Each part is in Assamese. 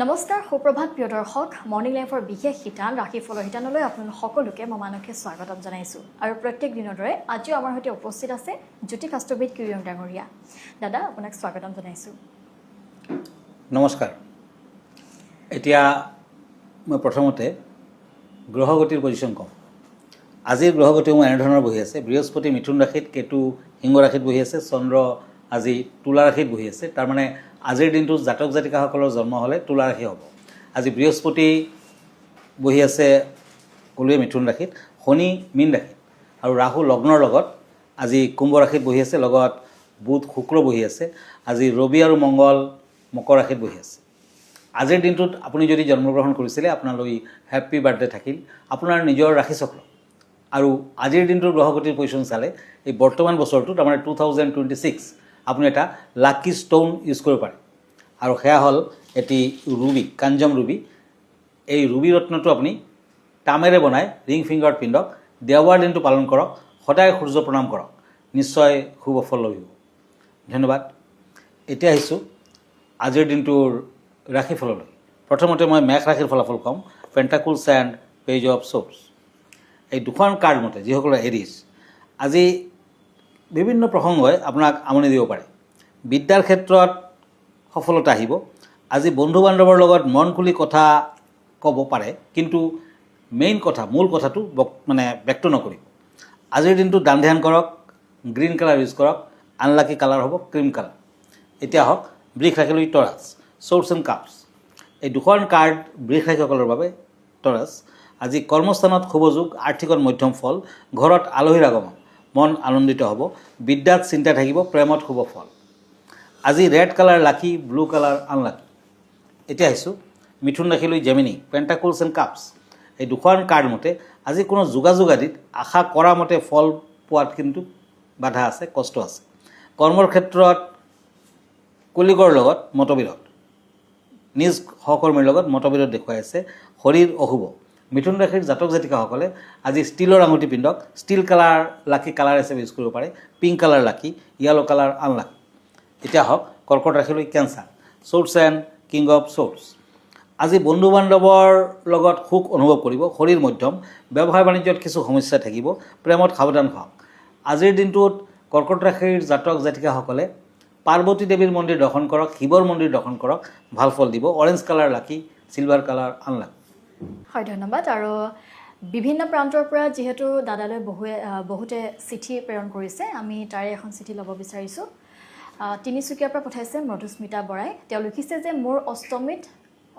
নমস্কাৰ সুপ্ৰভাত প্ৰিয় দৰ্শক মৰ্নিং লাইফৰ বিশেষ শিতান ৰাশিফলৰ শিতানলৈ আপোনালোক সকলোকে মই মানসে স্বাগতম জনাইছোঁ আৰু প্ৰত্যেক দিনৰ দৰে আজিও আমাৰ সৈতে উপস্থিত আছে জ্যোতিষাস্ত্ৰবিদ কিৰণ ডাঙৰীয়া দাদা আপোনাক স্বাগতম জনাইছোঁ নমস্কাৰ এতিয়া মই প্ৰথমতে গ্ৰহগতিৰ পজিশ্যন কম আজিৰ গ্ৰহগতি মোৰ এনেধৰণৰ বহি আছে বৃহস্পতি মিথুন ৰাশিত কেতু সিংহ ৰাশিত বহি আছে চন্দ্ৰ আজি তুলা ৰাশিত বহি আছে তাৰমানে আজিৰ দিনটো জাতক জাতিকাসকলৰ জন্ম হ'লে তুলা ৰাশি হ'ব আজি বৃহস্পতি বহি আছে কলুৱে মিথুন ৰাশিত শনি মীন ৰাশিত আৰু ৰাহু লগ্নৰ লগত আজি কুম্ভ ৰাশিত বহি আছে লগত বুধ শুক্ৰ বহি আছে আজি ৰবি আৰু মংগল মকৰ ৰাশিত বহি আছে আজিৰ দিনটোত আপুনি যদি জন্মগ্ৰহণ কৰিছিলে আপোনালৈ হেপ্পী বাৰ্থডে থাকিল আপোনাৰ নিজৰ ৰাশি চক্ৰ আৰু আজিৰ দিনটোৰ গ্ৰহগতিৰ পজিশ্যন চালে এই বৰ্তমান বছৰটোত আমাৰ 2026 আপুনি এটা লাকি ষ্টোন ইউজ কৰিব পাৰে আৰু সেয়া হ'ল এটি ৰুবি কাঞ্জম ৰুবি এই ৰুবি ৰত্নটো আপুনি তামেৰে বনাই ৰিং ফিংগাৰত পিন্ধক দেওবাৰ দিনটো পালন কৰক সদায় সূৰ্য প্ৰণাম কৰক নিশ্চয় শুভ ফল লভিব ধন্যবাদ এতিয়া আহিছোঁ আজিৰ দিনটোৰ ৰাশিফললৈ প্ৰথমতে মই মেঘ ৰাশিৰ ফলাফল ক'ম পেণ্টাকুলছ এণ্ড পেজ অফ শ্ব'ৰ্টছ এই দুখন কাৰ্ড মতে যিসকলৰ এৰিছ আজি বিভিন্ন প্ৰসংগই আপোনাক আমনি দিব পাৰে বিদ্যাৰ ক্ষেত্ৰত সফলতা আহিব আজি বন্ধু বান্ধৱৰ লগত মন খুলি কথা ক'ব পাৰে কিন্তু মেইন কথা মূল কথাটো মানে ব্যক্ত নকৰিব আজিৰ দিনটো দান ধ্যান কৰক গ্ৰীণ কালাৰ ইউজ কৰক আনলাকি কালাৰ হ'ব ক্ৰীম কালাৰ এতিয়া হওক বৃষ ৰাশিলৈ টৰাছ শ্বৰ্টছ এণ্ড কাপছ এই দুখন কাৰ্ড বৃষ ৰাশিসকলৰ বাবে টৰাছ আজি কৰ্মস্থানত শুভ যোগ আৰ্থিকত মধ্যম ফল ঘৰত আলহীৰ আগমন মন আনন্দিত হ'ব বিদ্যাত চিন্তা থাকিব প্ৰেমত শুভ ফল আজি ৰেড কালাৰ লাকি ব্লু কালাৰ আনলাকি এতিয়া আহিছোঁ মিথুন ৰাশিলৈ জেমিনি পেণ্টাকুলছ এণ্ড কাপছ এই দুখন কাৰ্ড মতে আজি কোনো যোগাযোগ আদিত আশা কৰা মতে ফল পোৱাত কিন্তু বাধা আছে কষ্ট আছে কৰ্মৰ ক্ষেত্ৰত কলিগৰ লগত মতবিৰোধ নিজ সহকৰ্মীৰ লগত মতবিৰোধ দেখুৱাই আছে শৰীৰ অশুভ মিথুন ৰাশিৰ জাতক জাতিকাসকলে আজি ষ্টীলৰ আঙুঠি পিন্ধক ষ্টীল কালাৰ লাকি কালাৰ হিচাপে ইউজ কৰিব পাৰে pink colour lucky yellow colour unlucky এতিয়া হওক কৰ্কট ৰাশিলৈ Cancer shorts and king of shorts আজি বন্ধু বান্ধৱৰ লগত সুখ অনুভৱ কৰিব শৰীৰ মধ্যম ব্যৱসায় বাণিজ্যত কিছু সমস্যা থাকিব প্ৰেমত সাৱধান হওক আজিৰ দিনটোত কৰ্কট ৰাশিৰ জাতক জাতিকাসকলে পাৰ্বতী দেৱীৰ মন্দিৰ দৰ্শন কৰক শিৱৰ মন্দিৰ দৰ্শন কৰক ভাল ফল দিব অৰেঞ্জ কালাৰ লাকি চিলভাৰ কালাৰ আনলাকি হয় ধন্যবাদ আৰু বিভিন্ন প্ৰান্তৰ পৰা যিহেতু দাদালৈ বহুতে চিঠি প্ৰেৰণ কৰিছে আমি তাৰে এখন চিঠি ল'ব বিচাৰিছোঁ তিনিচুকীয়াৰ পৰা পঠাইছে মধুস্মিতা বৰাই তেওঁ লিখিছে যে মোৰ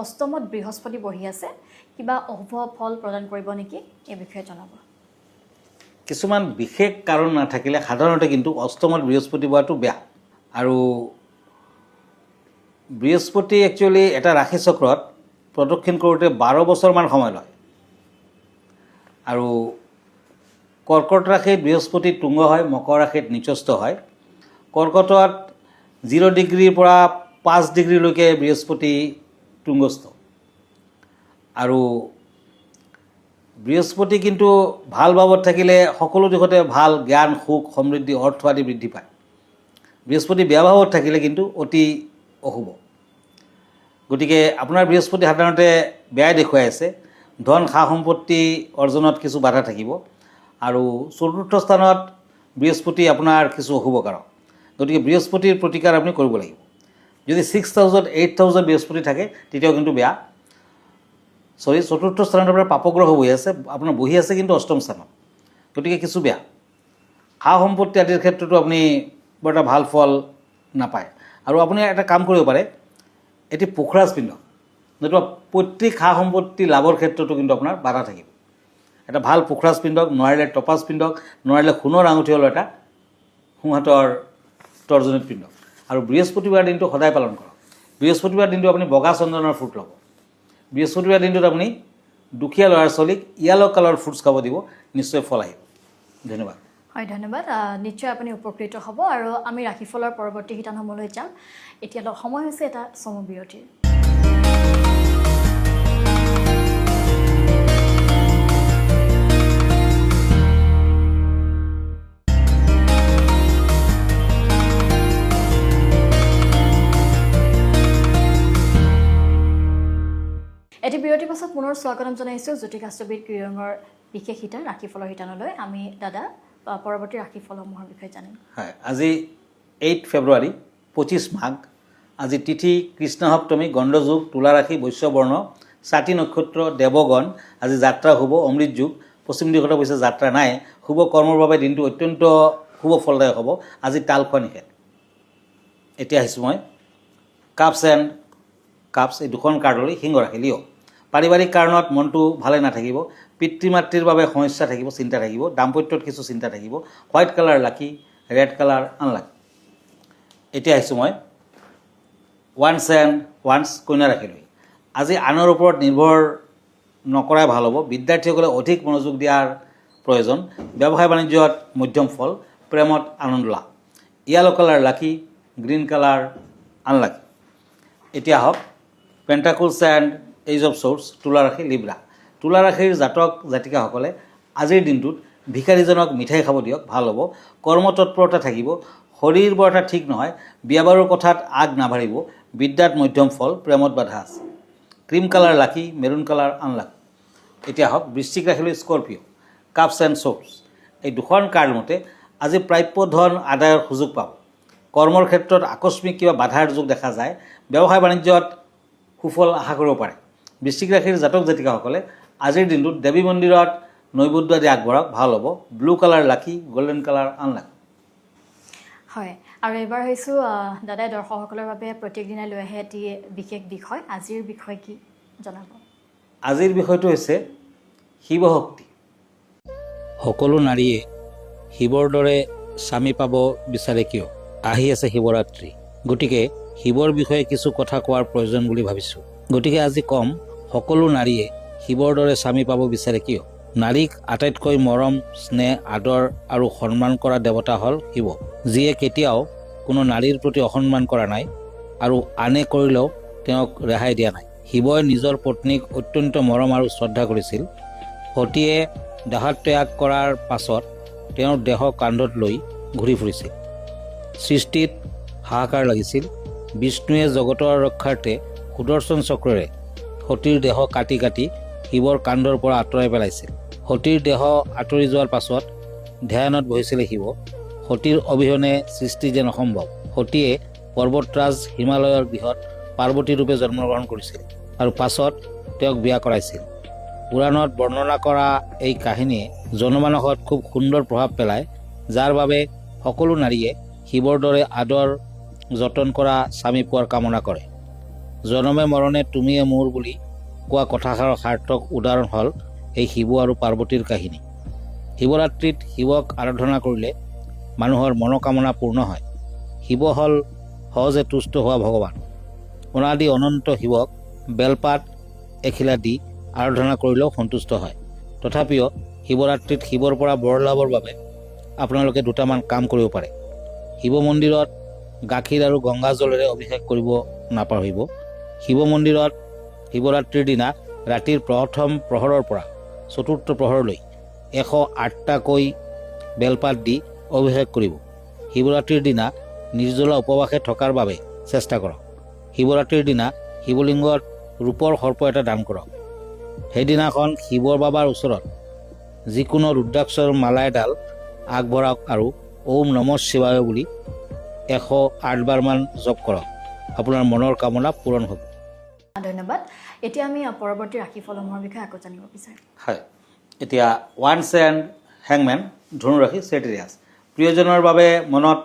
অষ্টমত বৃহস্পতি বহি আছে কিবা অশুভ ফল প্ৰদান কৰিব নেকি এই বিষয়ে জনাব কিছুমান বিশেষ কাৰণ নাথাকিলে সাধাৰণতে কিন্তু অষ্টমত বৃহস্পতি বহাটো বেয়া আৰু বৃহস্পতি একচুৱেলি এটা ৰাশি চক্ৰত প্ৰদক্ষিণ কৰোঁতে 12 বছৰমান সময় লয় আৰু কৰ্কট ৰাশিত বৃহস্পতি তুংগ হয় মকৰ ৰাশিত নিচস্থ হয় কৰ্কটত 0 ডিগ্ৰীৰ পৰা 5 ডিগ্ৰীলৈকে বৃহস্পতি তুংগস্থ আৰু বৃহস্পতি কিন্তু ভাল ভাৱত থাকিলে সকলো দিশতে ভাল জ্ঞান সুখ সমৃদ্ধি অৰ্থ আদি বৃদ্ধি পায় বৃহস্পতি বেয়া ভাৱত থাকিলে কিন্তু অতি অশুভ গতিকে আপোনাৰ বৃহস্পতি সাধাৰণতে বেয়াই দেখুৱাই আছে ধন সা সম্পত্তি অৰ্জনত কিছু বাধা থাকিব আৰু চতুৰ্থ স্থানত বৃহস্পতি আপোনাৰ কিছু অশুভ কাৰক গতিকে বৃহস্পতিৰ প্ৰতিকাৰ আপুনি কৰিব লাগিব যদি 6000 8000 বৃহস্পতি থাকে তেতিয়াও কিন্তু বেয়া চতুৰ্থ স্থানত আপোনাৰ পাপগ্ৰহ বহি আছে আপোনাৰ বহি আছে কিন্তু অষ্টম স্থানত গতিকে কিছু বেয়া সা সম্পত্তি আদিৰ ক্ষেত্ৰতো আপুনি বৰ এটা ভাল ফল নাপায় আৰু আপুনি এটা কাম কৰিব পাৰে এটি পোখৰাজ পিন্ধক নতুবা প্ৰত্যেক সা সম্পত্তি লাভৰ ক্ষেত্ৰতো কিন্তু আপোনাৰ বাধা থাকিব এটা ভাল পোখৰাজ পিন্ধক নোৱাৰিলে টপাজ পিন্ধক নোৱাৰিলে সোণৰ আঙুঠি হ'লেও এটা সোঁহাতৰ তৰ্জনীত পিন্ধক আৰু বৃহস্পতিবাৰ দিনটো সদায় পালন কৰক বৃহস্পতিবাৰ দিনটো আপুনি বগা চন্দনৰ ফ্ৰুট ল'ব বৃহস্পতিবাৰ দিনটোত আপুনি দুখীয়া ল'ৰা ছোৱালীক য়েলো কালাৰ ফ্ৰুটছ খাব দিব নিশ্চয় ফল আহিব ধন্যবাদ হয় ধন্যবাদ নিশ্চয় আপুনি উপকৃত হ'ব আৰু আমি ৰাশিফলৰ পৰৱৰ্তী শিতানসমূহলৈ যাম এতিয়া সময় হৈছে এটা চমু বিৰতিৰ পুনৰ স্বাগতম জনাইছোঁ জ্যোতিষাস্ত্ৰবিদ কিৰণৰ বিশেষ শিতান ৰাশিফলৰ শিতানলৈ। আমি দাদা পৰৱৰ্তী ৰাশিফলসমূহৰ বিষয়ে জানিম। হয়, আজি 8 ফেব্ৰুৱাৰী 25 মাঘ, আজি তিথি কৃষ্ণ সপ্তমী, গণ্ডযোগ, তুলা ৰাশি, বৈশ্যবৰ্ণ, স্বাতী নক্ষত্ৰ, দেৱগণ। আজি যাত্ৰা শুভ, অমৃত যুগ। পশ্চিম দিশত অৱশ্যে যাত্ৰা নাই। শুভ কৰ্মৰ বাবে দিনটো অত্যন্ত শুভ ফলদায়ক হ'ব। আজি তাল খোৱা নিষেধ। এতিয়া আহিছোঁ মই কাপছ এণ্ড কাপছ, এই দুখন কাৰ্ডলৈ। সিংহ ৰাশি, লিঅ'। পাৰিবাৰিক কাৰণত মনটো ভালে নাথাকিব। পিতৃ মাতৃৰ বাবে সমস্যা থাকিব, চিন্তা থাকিব। দাম্পত্যত কিছু চিন্তা থাকিব। হোৱাইট কালাৰ লাকি, ৰেড কালাৰ আনলাকি। এতিয়া আহিছোঁ মই ওৱান্স এণ্ড ওৱান্স, কন্যা ৰাশিলৈ। আজি আনৰ ওপৰত নিৰ্ভৰ নকৰাই ভাল হ'ব। বিদ্যাৰ্থীসকলে অধিক মনোযোগ দিয়াৰ প্ৰয়োজন। ব্যৱসায় বাণিজ্যত মধ্যম ফল, প্ৰেমত আনন্দ লাভ। য়েলো কালাৰ লাকি, গ্ৰীণ কালাৰ আনলাকি। এতিয়া আহক পেণ্টাকলছ এণ্ড এইজ অফ শ্বৰ্টছ, তুলা ৰাশি, লিব্ৰা। তুলা ৰাশিৰ জাতক জাতিকাসকলে আজিৰ দিনটোত ভিকাৰীজনক মিঠাই খাব দিয়ক, ভাল হ'ব। কৰ্মতৎপৰতা থাকিব। শৰীৰ বৰ এটা ঠিক নহয়। বিয়া বাৰুৰ কথাত আগ নাবাঢ়িব। বিদ্যাত মধ্যম ফল, প্ৰেমত বাধা আছে। ক্ৰীম কালাৰ লাকি, মেৰুণ কালাৰ আনলাকি। এতিয়া আহক বৃশ্চিক ৰাশিলৈ, স্কৰপিঅ', কাপছ এণ্ড শ্বৰ্টছ। এই দুখন কাৰ্ড মতে আজি প্ৰাপ্য ধন আদায়ৰ সুযোগ পাব। কৰ্মৰ ক্ষেত্ৰত আকস্মিক কিবা বাধাৰ যোগ দেখা যায়। ব্যৱসায় বাণিজ্যত সুফল আশা কৰিব পাৰে। বৃশ্চিক ৰাশিৰ জাতক জাতিকাসকলে আজিৰ দিনটোত দেৱী মন্দিৰত নৈবদ্য আদি আগবঢ়াওক, ভাল হ'ব। ব্লু কালাৰ লাকি, গল্ডেন কালাৰ আনলাকি। হয়, আৰু এইবাৰ হৈছোঁ দাদাই দৰ্শকসকলৰ বাবে প্ৰত্যেক দিনাই লৈ আহে এটি বিশেষ বিষয়। আজিৰ বিষয় কি জনাব? আজিৰ বিষয়টো হৈছে শিৱশক্তি। সকলো নাৰীয়ে শিৱৰ দৰে স্বামী পাব বিচাৰে কিয়? আহি আছে শিৱৰাত্ৰি, গতিকে শিৱৰ বিষয়ে কিছু কথা কোৱাৰ প্ৰয়োজন বুলি ভাবিছোঁ। গতিকে আজি ক'ম, সকলো নাৰীয়ে শিৱৰ দৰে স্বামী পাব বিচাৰে কিয়? নাৰীক আটাইতকৈ মৰম, স্নেহ, আদৰ আৰু সন্মান কৰা দেৱতা হ'ল শিৱ, যিয়ে কেতিয়াও কোনো নাৰীৰ প্ৰতি অসন্মান কৰা নাই আৰু আনে কৰিলেও তেওঁক ৰেহাই দিয়া নাই। শিৱই নিজৰ পত্নীক অত্যন্ত মৰম আৰু শ্ৰদ্ধা কৰিছিল। সতীয়ে দেহত্যাগ কৰাৰ পাছত তেওঁৰ দেহ কান্ধত লৈ ঘূৰি ফুৰিছিল। সৃষ্টিত হাহাকাৰ লাগিছিল। বিষ্ণুৱে জগতৰ ৰক্ষাৰ্থে সুদৰ্শন চক্ৰেৰে সতীৰ দেহ কাটি কাটি শিৱৰ কান্ধৰ পৰা আঁতৰাই পেলাইছিল। সতীৰ দেহ আঁতৰি যোৱাৰ পাছত ধ্যানত বহিছিলে শিৱ। সতীৰ অবিহনে সৃষ্টি যেন অসম্ভৱ। সতীয়ে পৰ্বতৰাজ হিমালয়ৰ গৃহত পাৰ্বতী ৰূপে জন্মগ্ৰহণ কৰিছিল আৰু পাছত তেওঁক বিয়া কৰাইছিল। পুৰাণত বৰ্ণনা কৰা এই কাহিনীয়ে জনমানসত খুব সুন্দৰ প্ৰভাৱ পেলায়, যাৰ বাবে সকলো নাৰীয়ে শিৱৰ দৰে আদৰ যতন কৰা স্বামী পোৱাৰ কামনা কৰে। জনমে মৰণে তুমিয়ে মোৰ বুলি কোৱা কথাষাৰৰ সাৰ্থক উদাহৰণ হ'ল এই শিৱ আৰু পাৰ্বতীৰ কাহিনী। শিৱৰাত্ৰিত শিৱক আৰাধনা কৰিলে মানুহৰ মনোকামনা পূৰ্ণ হয়। শিৱ হ'ল সহজে তুষ্ট হোৱা ভগৱান। অনাদি অনন্ত শিৱক বেলপাত এখিলা দি আৰাধনা কৰিলেও সন্তুষ্ট হয়। তথাপিও শিৱৰাত্ৰিত শিৱৰ পৰা বৰ লাভৰ বাবে আপোনালোকে দুটামান কাম কৰিব পাৰে। শিৱ মন্দিৰত গাখীৰ আৰু গংগা জলেৰে অভিষেক কৰিব নাপাহৰিব। শিৱ মন্দিৰত শিৱৰাত্ৰিৰ দিনা ৰাতিৰ প্ৰথম প্ৰহৰৰ পৰা চতুৰ্থ প্ৰহৰলৈ 108টাকৈ বেলপাত দি অভিষেক কৰিব। শিৱৰাত্ৰিৰ দিনা নিৰ্জলা উপবাসে থকাৰ বাবে চেষ্টা কৰক। শিৱৰাত্ৰিৰ দিনা শিৱলিংগত ৰূপৰ সৰ্প এটা দান কৰক। সেইদিনাখন শিৱ বাবাৰ ওচৰত যিকোনো ৰুদ্ৰাক্ষৰ মালা এডাল আগবঢ়াওক আৰু ওম নম শিৱায় বুলি 108বাৰমান জপ কৰক। আপোনাৰ মনৰ কামনা পূৰণ হ'ব। ধন্যবাদ। এতিয়া আমি পৰৱৰ্তী ৰাশিফলসমূহৰ বিষয়ে আকৌ জানিব বিচাৰিম। হয়, এতিয়া ওৱান্স এণ্ড হেংমেন, ধনু ৰাশি, চেটেৰিয়াছ। প্ৰিয়জনৰ বাবে মনত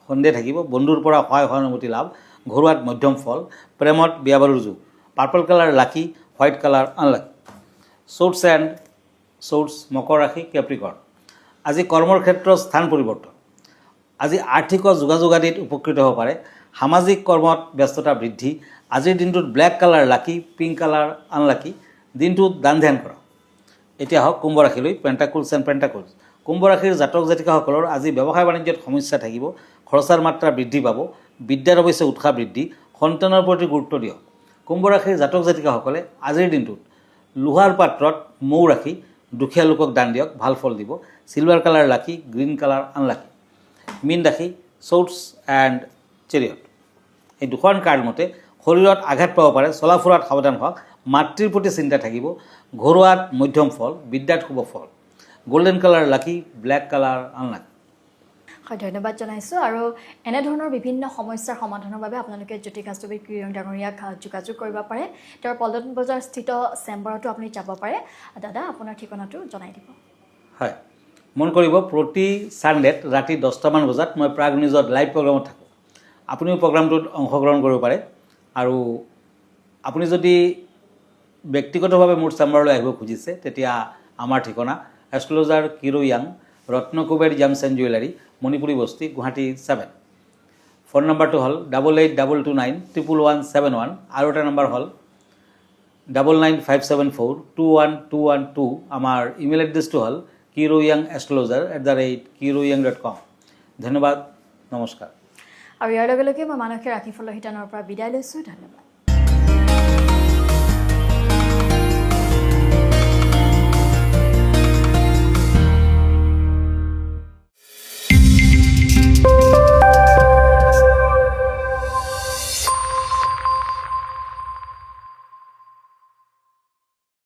সন্দেহ থাকিব। বন্ধুৰ পৰা সহায় সহানুভূতি লাভ। ঘৰুৱাত মধ্যম ফল, প্ৰেমত বিয়া বাৰুৰ যুগ। Purple colour lucky, white colour unlucky. Shorts and shorts, মকৰ ৰাশি, কেপ্ৰিকৰ্ণ। আজি কৰ্মৰ ক্ষেত্ৰত স্থান পৰিৱৰ্তন। আজি আৰ্থিক যোগাযোগ আদিত উপকৃত হ'ব পাৰে। সামাজিক কৰ্মত ব্যস্ততা বৃদ্ধি। আজিৰ দিনটোত ব্লেক কালাৰ লাকি, পিংক কালাৰ আনলাকি। দিনটোত দান ধ্যান কৰক। এতিয়া আহক কুম্ভ ৰাশিলৈ, পেণ্টাকলছ এণ্ড পেণ্টাকলছ। কুম্ভ ৰাশিৰ জাতক জাতিকাসকলৰ আজি ব্যৱসায় বাণিজ্যত সমস্যা থাকিব। খৰচাৰ মাত্ৰা বৃদ্ধি পাব। বিদ্যাৰ অৱশ্যে উৎসাহ বৃদ্ধি। সন্তানৰ প্ৰতি গুৰুত্ব দিয়ক। কুম্ভ ৰাশিৰ জাতক জাতিকাসকলে আজিৰ দিনটোত লোহাৰ পাত্ৰত মৌ ৰাখি দুখীয়া লোকক দান দিয়ক, ভাল ফল দিব। চিলভাৰ কালাৰ লাকি, গ্ৰীণ কালাৰ আনলাকি। মীন ৰাশি, শ্বৰ্টছ এণ্ড চেৰিয়ট। এই দুখন কাৰ্ড মতে শৰীৰত আঘাত পাব পাৰে, চলা ফুৰাত সাৱধান হওক। মাতৃৰ প্ৰতি চিন্তা থাকিব ঘৰুৱাত মধ্যম ফল বিদ্যাত শুভ ফল গোল্ডেন কালাৰ লাকি ব্লেক কালাৰ আনলাকি হয় ধন্যবাদ জনাইছোঁ আৰু এনেধৰণৰ বিভিন্ন সমস্যাৰ সমাধানৰ বাবে আপোনালোকে জ্যোতিকাষ্টবী কিৰণ ডাঙৰীয়াক যোগাযোগ কৰিব পাৰে তেওঁৰ পল্টন বজাৰ স্থিত চেম্বাৰতো আপুনি যাব পাৰে দাদা আপোনাৰ ঠিকনাটো জনাই দিব হয় মন কৰিব প্ৰতি ছানডেত ৰাতি 10টামান বজাত মই প্ৰাগ নিউজত লাইভ প্ৰগ্ৰামত থাকোঁ আপুনিও প্ৰগ্ৰামটোত অংশগ্ৰহণ কৰিব পাৰে আৰু আপুনি যদি ব্যক্তিগতভাৱে মোৰ চেম্বাৰলৈ আহিব খুজিছে তেতিয়া আমাৰ ঠিকনা এষ্ট্ৰলজাৰ কিৰো য়াং Ratnakuber gems and jewellery Manipuri Basti Guwahati 7 phone নম্বৰটো হ'ল 8822911171 আৰু এটা নম্বৰ হ'ল 9957421212 আমাৰ ইমেইল এড্ৰেছটো হ'ল kiroyangastrologer@kiroyang.com ধন্যবাদ নমস্কাৰ আৰু ইয়াৰ লগে লগে মই মানসী ৰাখিফুলৰ শিতানৰ পৰা বিদায় লৈছোঁ ধন্যবাদ